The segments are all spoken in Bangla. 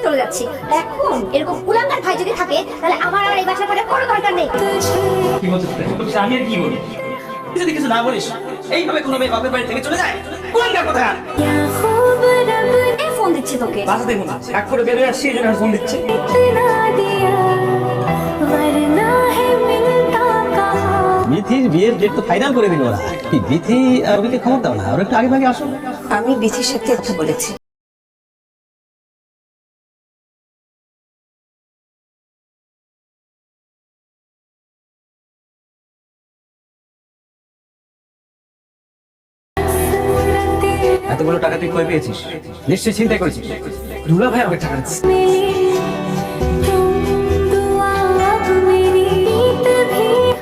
চলে যাচ্ছি। এখন এরকম কুলাঙ্গার ভাই যদি থাকে তাহলে আমার আর এই বাসা থাকার কোনো দরকার নেই। কি বলছিস আমি আর কি বলি? তুই যদি কিছু না বলিস এইভাবে কোনো মেয়ে বাপের বাড়ি থেকে চলে যায় কুলাঙ্গার কথা। ফোন দিচ্ছি তোকে। বাসাতে ফোন দিচ্ছে, কাক করে বের হয়ে আসছি, এই জন্য ফোন দিচ্ছে। বিথির বিয়ের ডেট তো ফাইনাল করে দিল ওরা। কি বিথি আর ওদিকে খবর দাও না, ওরা একটু আগে ভাগে আসো। আমি বিথির সাথে কথা বলেছি। এতগুলো টাকা তুই কই পেয়েছিস? নিশ্চয়ই চিন্তাই করেছিস। দুলা ভাই আমাকে টাকা দিচ্ছে।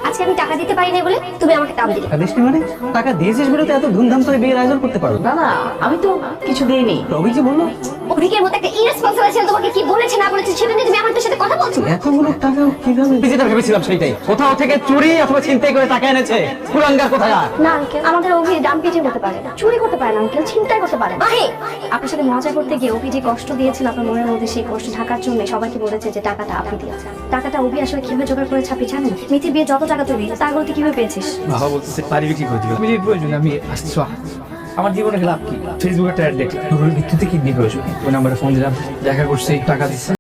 আজকে আমি টাকা দিতে পারি না বলে তুমি আমাকে দাম দিলে। টাকা দিসনি মানে? টাকা দিয়েছিস বলে তো এত ধুমধাম করে বিয়ের আয়োজন করতে পারো। না না, আমি তো কিছু দিইনি। রবি কি বললো? অভিকের মতো একটা ইরেসপন্সিবল ছেলে তোমাকে কি বলেছে না বলেছে সেটা নিয়ে তুমি আমার সাথে কথা বলছো। এতগুলো টাকা কিভাবে? যেটা ভেবেছিলাম সেইটাই, কোথাও থেকে চুরি অথবা ছিনতাই করে টাকা এনেছে। কুলাঙ্গার কোথায়? না আঙ্কেল, আমাদের অভি ডাম পিটিং করতে পারে না, চুরি করতে পারে না আঙ্কেল, ছিনতাই করতে পারে না। মাহি, আপনার সাথে মজা করতে গিয়ে অভি যে কষ্ট দিয়েছেন আপনার মনের মধ্যে, সেই কষ্ট ঢাকার জন্য সবাইকে বলেছে যে টাকাটা আপনি দিয়েছেন। টাকাটা অভি আসলে কিভাবে জোগাড় করেছে আপনি জানেন? মিথির বিয়ে যত টাকা তুই তাগুলো তুই কিভাবে পেয়েছিস? বাবা বলতেছে বাড়ি বিক্রি করে দিবে। আমি প্রয়োজন আমি আসছি। আমার জীবনে লাভ কি? ফেসবুকে একটা অ্যাড দেখলাম নুরুল ভিত্তিতে কিডনি প্রয়োজন। ওই নাম্বারে ফোন দিলাম, দেখা করছি, টাকা দিচ্ছে।